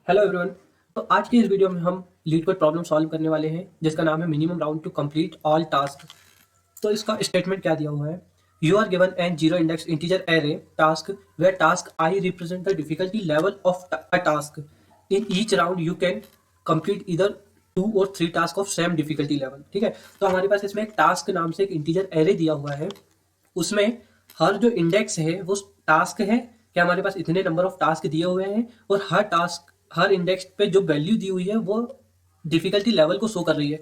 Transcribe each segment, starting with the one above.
Hello everyone. तो आज की इस वीडियो में हम लीड कोड प्रॉब्लम सॉल्व करने वाले हैं जिसका नाम है minimum round to complete all task. तो इसका स्टेटमेंट क्या दिया हुआ है। You are given an zero index integer array task where task I represent the difficulty level of a task. In each round you can complete either 2 और 3 task of same difficulty level. ठीक है, तो हमारे पास इसमें एक task नाम से एक इंटीजर एरे दिया हुआ है। उसमें हर जो इंडेक्स है वो टास्क है कि हमारे पास इतने नंबर ऑफ टास्क दिए हुए हैं और हर टास्क हर इंडेक्स पे जो वैल्यू दी हुई है वो डिफिकल्टी लेवल को शो कर रही है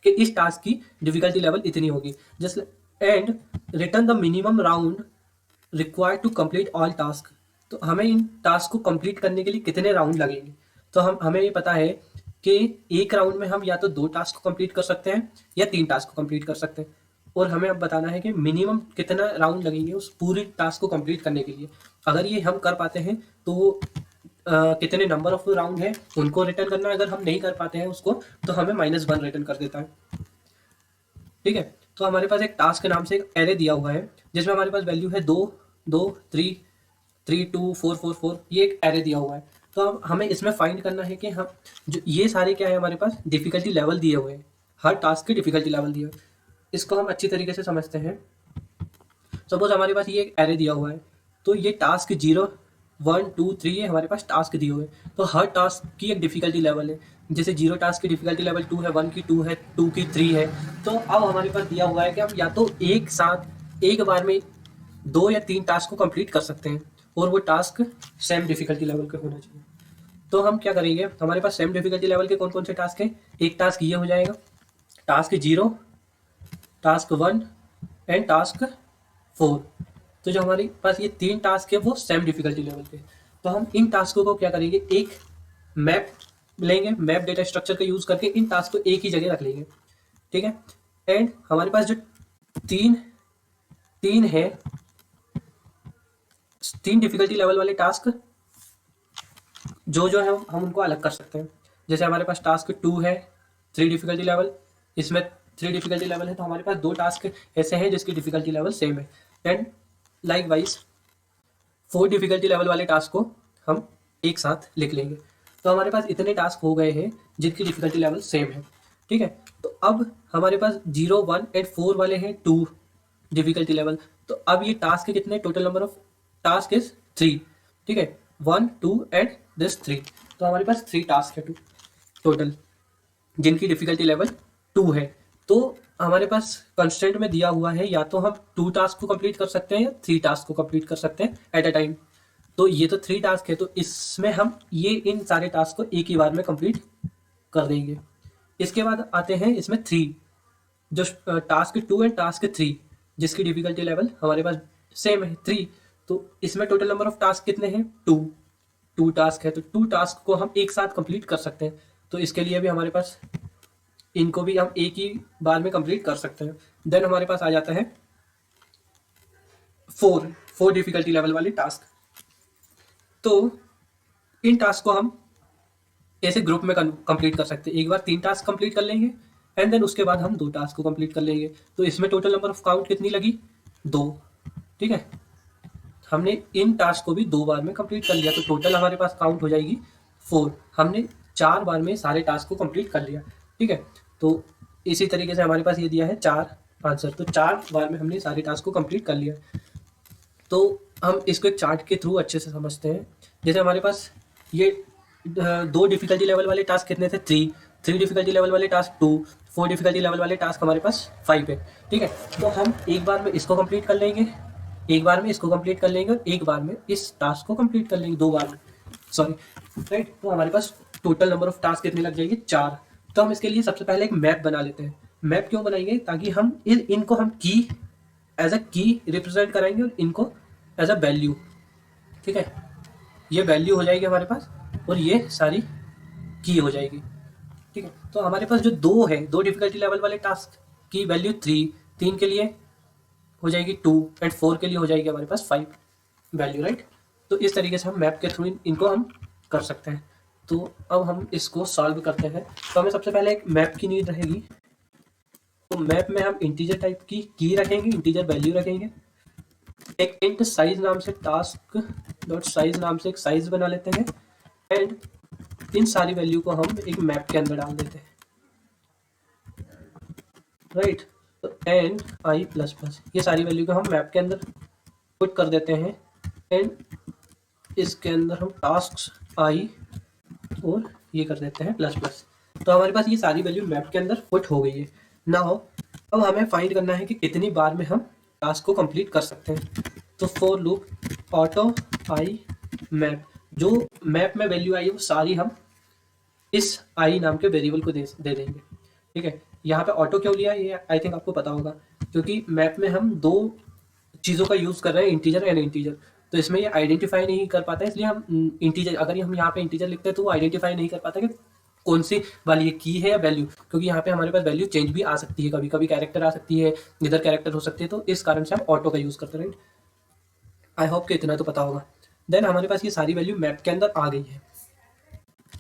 कि इस टास्क की डिफिकल्टी लेवल इतनी होगी। Just and return the minimum round required to complete all task. तो हमें इन टास्क को कंप्लीट करने के लिए कितने राउंड लगेंगे। तो हमें ये पता है कि एक राउंड में हम या तो 2 टास्क को कंप्लीट कर सकते हैं या 3 टास्क को कंप्लीट कर सकते हैं। और हमें अब बताना है कि मिनिमम कितना राउंड लगेंगे उस पूरी टास्क को कंप्लीट करने के लिए। अगर ये हम कर पाते हैं तो कितने नंबर ऑफ राउंड है उनको रिटर्न करना है। अगर हम नहीं कर पाते हैं उसको तो हमें -1 रिटर्न कर देता है। ठीक है, तो हमारे पास एक टास्क के नाम से एक एरे दिया हुआ है जिसमें हमारे पास वैल्यू है 2 2 3 3 2 4 4 4। ये एक एरे दिया हुआ है। तो अब हमें इसमें फाइंड करना है कि हम जो ये सारे क्या है हमारे पास डिफिकल्टी लेवल दिए हुए हैं। हर टास्क के डिफिकल्टी लेवल दिए हुए हैं। इसको हम अच्छी तरीके से समझते हैं। सपोज हमारे पास ये एक एरे दिया हुआ है तो ये टास्क 0 1 2 3 ये हमारे पास टास्क दिए हुए हैं। तो हर टास्क की एक डिफिकल्टी लेवल है। जैसे 0 टास्क की डिफिकल्टी लेवल 2 है, 1 की 2 है, 2 की 3 है। तो अब हमारे पास दिया हुआ है कि हम या तो एक साथ एक बार में 2 या 3 टास्क को कंप्लीट कर सकते हैं और वो टास्क सेम डिफिकल्टी लेवल के होना चाहिए। तो हम क्या करेंगे, हमारे पास सेम डिफिकल्टी लेवल के कौन कौन से टास्क हैं। एक टास्क ये हो जाएगा, टास्क 0, टास्क 1 एंड टास्क 4। तो जो हमारे पास ये 3 टास्क है वो सेम डिफिकल्टी लेवल के। तो हम इन टास्कों को क्या करेंगे, एक मैप लेंगे, मैप डेटा स्ट्रक्चर का यूज करके इन टास्क को एक ही जगह रख लेंगे। ठीक है, एंड हमारे पास जो तीन तीन है 3 डिफिकल्टी लेवल वाले टास्क जो है हम उनको अलग कर सकते हैं। जैसे हमारे पास टास्क 2 है 3 डिफिकल्टी लेवल, इसमें 3 डिफिकल्टी लेवल है तो हमारे पास 2 टास्क ऐसे हैं जिसकी डिफिकल्टी लेवल सेम है। And like wise 4 difficulty level वाले टास्क को हम एक साथ लिख लेंगे। तो हमारे पास इतने टास्क हो गए हैं जिनकी डिफिकल्टी लेवल सेम है। ठीक है, तो अब हमारे पास 0 1 एंड 4 वाले हैं 2 डिफिकल्टी लेवल। तो अब ये टास्क कितने, total number of task is 3। ठीक है, 1 2 एंड दिस 3। तो हमारे पास 3 टास्क है टोटल जिनकी डिफिकल्टी लेवल 2 है। तो हमारे पास कंस्ट्रेंट में दिया हुआ है या तो हम 2 टास्क को कंप्लीट कर सकते हैं या 3 टास्क को कंप्लीट कर सकते हैं एट अ टाइम। तो ये तो 3 टास्क है तो इसमें हम ये इन सारे टास्क को एक ही बार में कंप्लीट कर देंगे। इसके बाद आते हैं इसमें 3, जो टास्क 2 एंड टास्क 3 जिसकी डिफिकल्टी लेवल हमारे पास सेम है 3। तो इसमें टोटल नंबर ऑफ टास्क कितने हैं, 2 टास्क है तो 2 टास्क को हम एक साथ कंप्लीट कर सकते हैं। तो इसके लिए भी हमारे पास इनको भी हम एक ही बार में कंप्लीट कर सकते हैं। देन हमारे पास आ जाता है 4 डिफिकल्टी लेवल वाले टास्क। तो इन टास्क को हम ऐसे ग्रुप में कंप्लीट कर सकते हैं। एक बार 3 टास्क कंप्लीट कर लेंगे एंड देन उसके बाद हम 2 टास्क को कंप्लीट कर लेंगे। तो इसमें टोटल नंबर ऑफ काउंट कितनी लगी, 2। ठीक है, हमने इन टास्क को भी 2 बार में कंप्लीट कर लिया तो टोटल हमारे पास काउंट हो जाएगी 4। हमने 4 बार में सारे टास्क को कंप्लीट कर लिया। ठीक है, तो इसी तरीके से हमारे पास ये दिया है 4 आंसर, तो 4 बार में हमने सारे टास्क को कंप्लीट कर लिया। तो हम इसको एक चार्ट के थ्रू अच्छे से समझते हैं। जैसे हमारे पास ये 2 डिफिकल्टी लेवल वाले टास्क कितने थे, 3 डिफिकल्टी लेवल वाले टास्क 2, 4 डिफिकल्टी लेवल वाले टास्क हमारे पास 5 है। ठीक है, तो हम एक बार में इसको कंप्लीट कर लेंगे, एक बार में इसको कंप्लीट कर लेंगे और एक बार में इस टास्क को कंप्लीट कर लेंगे 2 बार में, सॉरी। राइट, तो हमारे पास टोटल नंबर ऑफ टास्क कितने लग जाएंगे, 4। तो हम इसके लिए सबसे पहले एक मैप बना लेते हैं। मैप क्यों बनाएंगे, ताकि हम इनको हम की एज अ की रिप्रेजेंट कराएंगे और इनको एज अ वैल्यू। ठीक है, ये वैल्यू हो जाएगी हमारे पास और ये सारी की हो जाएगी। ठीक है, तो हमारे पास जो 2 है 2 डिफिकल्टी लेवल वाले टास्क की वैल्यू 3 के लिए हो जाएगी 2 एंड 4 के लिए हो जाएगी हमारे पास 5 वैल्यू। राइट, तो इस तरीके से हम मैप के थ्रू इनको हम कर सकते हैं। तो अब हम इसको सॉल्व करते हैं। तो हमें सबसे पहले एक मैप की नीड रहेगी। तो मैप में हम इंटीजर टाइप की रखेंगे, इंटीजर वैल्यू रखेंगे। एक इंट साइज नाम से टास्क डॉट साइज नाम से एक साइज बना लेते हैं एंड इन सारी वैल्यू को हम एक मैप के अंदर डाल देते हैं, राइट। तो एंड आई प्लस प्लस, ये सारी वैल्यू को हम मैप के अंदर पुट कर देते हैं एंड इसके अंदर हम टास्क आई और ये कर देते हैं प्लस प्लस। तो हमारे पास ये सारी वैल्यू मैप के अंदर पुट हो गई है। नाउ अब हमें फाइंड करना है कि कितनी बार में हम टास्क को कंप्लीट कर सकते हैं। तो for loop auto I map, जो मैप में वैल्यू आई है वो सारी हम इस आई नाम के वेरिएबल को दे देंगे, ठीक है। यहाँ पे ऑटो क्यों लिया ये आई थिंक आपको पता होगा, क्योंकि मैप में हम दो चीज़ों का यूज़ कर रहे हैं, इंटीजर एंड इंटीजर। तो इसमें ये आइडेंटिफाई नहीं कर पाता है, इसलिए हम इंटीजर, अगर हम यहाँ पे इंटीजर लिखते हैं तो वो आइडेंटिफाई नहीं कर पाता कि कौन सी वाली ये की है या वैल्यू, क्योंकि यहाँ पे हमारे पास वैल्यू चेंज भी आ सकती है, कभी कभी कैरेक्टर आ सकती है, इधर कैरेक्टर हो सकती है, तो इस कारण से हम ऑटो का यूज़ करते हैं, राइट। आई होप कि इतना तो पता होगा। देन हमारे पास ये सारी वैल्यू मैप के अंदर आ गई है।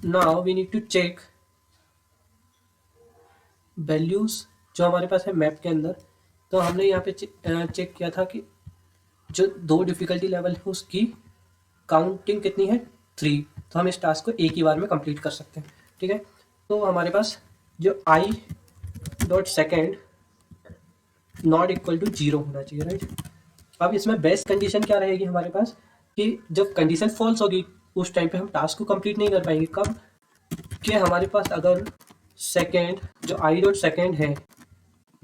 Now we need to check values जो हमारे पास है मैप के अंदर। तो हमने यहाँ पे चेक किया था कि जो दो डिफिकल्टी लेवल है उसकी काउंटिंग कितनी है, 3। तो हम इस टास्क को एक ही बार में कंप्लीट कर सकते हैं, ठीक है। तो हमारे पास जो I dot second not equal to 0 होना चाहिए, राइट। अब इसमें बेस्ट कंडीशन क्या रहेगी हमारे पास कि जब कंडीशन फॉल्स होगी उस टाइम पे हम टास्क को कंप्लीट नहीं कर पाएंगे। कब कि हमारे पास अगर सेकेंड जो आई डॉट सेकेंड है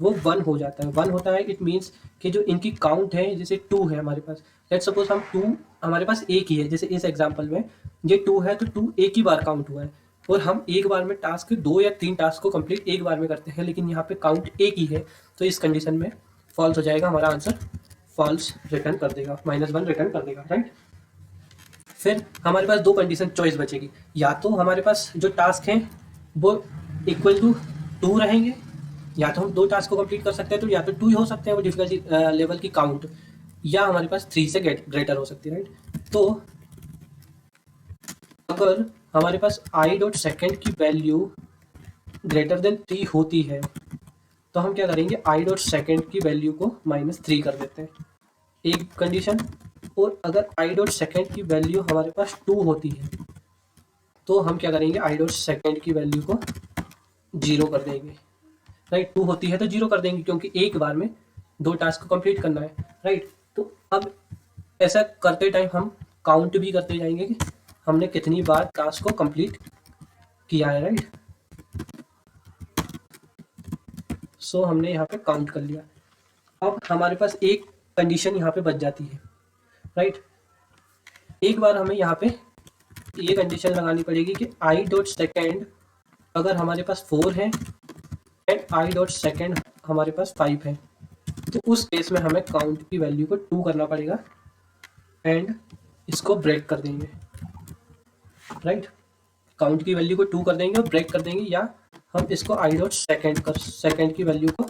वो 1 हो जाता है, 1 होता है, इट मीन्स कि जो इनकी काउंट है, जैसे 2 है हमारे पास, लेट सपोज हम 2 हमारे पास एक ही है, जैसे इस एग्जांपल में ये 2 है तो 2 एक ही बार काउंट हुआ है और हम एक बार में टास्क 2 या 3 टास्क को कंप्लीट एक बार में करते हैं, लेकिन यहाँ पे काउंट एक ही है, तो इस कंडीशन में फॉल्स हो जाएगा, हमारा आंसर फॉल्स रिटर्न कर देगा, -1 रिटर्न कर देगा, राइट। फिर हमारे पास दो कंडीशन चॉइस बचेगी, या तो हमारे पास जो टास्क हैं वो इक्वल टू 2 रहेंगे, या तो हम 2 टास्क को कंप्लीट कर सकते हैं, तो या तो 2 ही हो सकते हैं वो डिफिकल्टी लेवल की काउंट, या हमारे पास 3 से ग्रेटर हो सकती है, राइट। तो अगर हमारे पास आई डॉट सेकेंड की वैल्यू ग्रेटर देन 3 होती है तो हम क्या करेंगे, आई डॉट सेकेंड की वैल्यू को -3 कर देते हैं, एक कंडीशन। और अगर आई डॉट सेकेंड की वैल्यू हमारे पास 2 होती है तो हम क्या करेंगे, आई डॉट सेकेंड की वैल्यू को 0 कर देंगे, राइट। 2 होती है तो 0 कर देंगे क्योंकि एक बार में 2 टास्क को कंप्लीट करना है, राइट। तो अब ऐसा करते टाइम हम काउंट भी करते जाएंगे कि हमने कितनी बार टास्क को कंप्लीट किया है, राइट। सो हमने यहाँ पे काउंट कर लिया। अब हमारे पास एक कंडीशन यहाँ पे बच जाती है, राइट। एक बार हमें यहाँ पे ये कंडीशन लगानी पड़ेगी कि आई डॉट सेकेंड अगर हमारे पास 4 है एंड आई डॉट सेकेंड हमारे पास 5 है, तो उस केस में हमें काउंट की वैल्यू को 2 करना पड़ेगा एंड इसको ब्रेक कर देंगे, राइट। काउंट की वैल्यू को 2 कर देंगे और ब्रेक कर देंगे, या हम इसको आई डॉट सेकेंड की वैल्यू को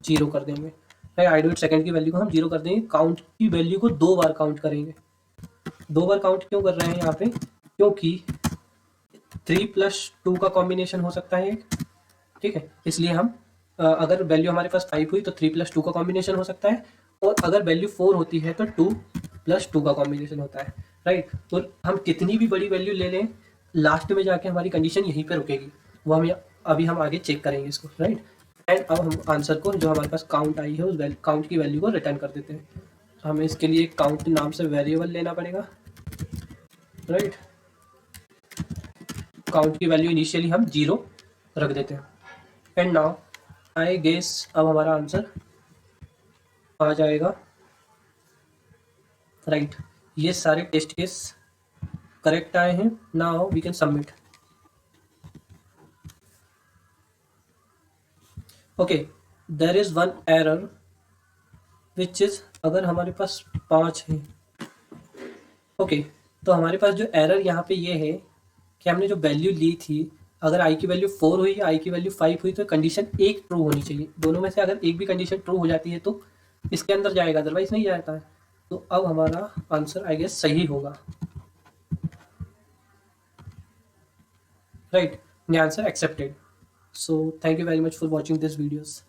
0 कर देंगे, आई डॉट सेकेंड की वैल्यू को हम 0 कर देंगे। काउंट की वैल्यू को 2 बार काउंट करेंगे। 2 बार काउंट क्यों कर रहे हैं यहाँ पे, क्योंकि 3 + 2 का कॉम्बिनेशन हो सकता है, ठीक है। इसलिए हम अगर वैल्यू हमारे पास 5 हुई तो 3 + 2 का कॉम्बिनेशन हो सकता है, और अगर वैल्यू 4 होती है तो 2 + 2 का कॉम्बिनेशन होता है, राइट। तो हम कितनी भी बड़ी वैल्यू ले लें, लास्ट में जाके हमारी कंडीशन यहीं पे रुकेगी, वो हम अभी हम आगे चेक करेंगे इसको, राइट। एंड अब हम आंसर को जो हमारे पास काउंट आई है उस काउंट की वैल्यू को रिटर्न कर देते हैं। तो हमें इसके लिए काउंट नाम से वेरिएबल लेना पड़ेगा, राइट। काउंट की वैल्यू इनिशियली हम 0 रख देते हैं एंड नाउ आई गेस अब हमारा आंसर आ जाएगा, राइट। ये सारे टेस्ट केस करेक्ट आए हैं। Now we can submit. Okay, there is one error which is, अगर हमारे पास 5 है, ओके, तो हमारे पास जो एरर यहाँ पे ये है कि हमने जो वैल्यू ली थी, अगर आई की वैल्यू 4 हुई, आई की वैल्यू 5 हुई, तो कंडीशन एक ट्रू होनी चाहिए। दोनों में से अगर एक भी कंडीशन ट्रू हो जाती है तो इसके अंदर जाएगा, अदरवाइज नहीं जाता है। तो अब हमारा आंसर आई गेस सही होगा, right. the answer accepted. So thank you very much for watching this videos.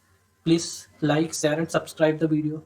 Please like, share and subscribe the video.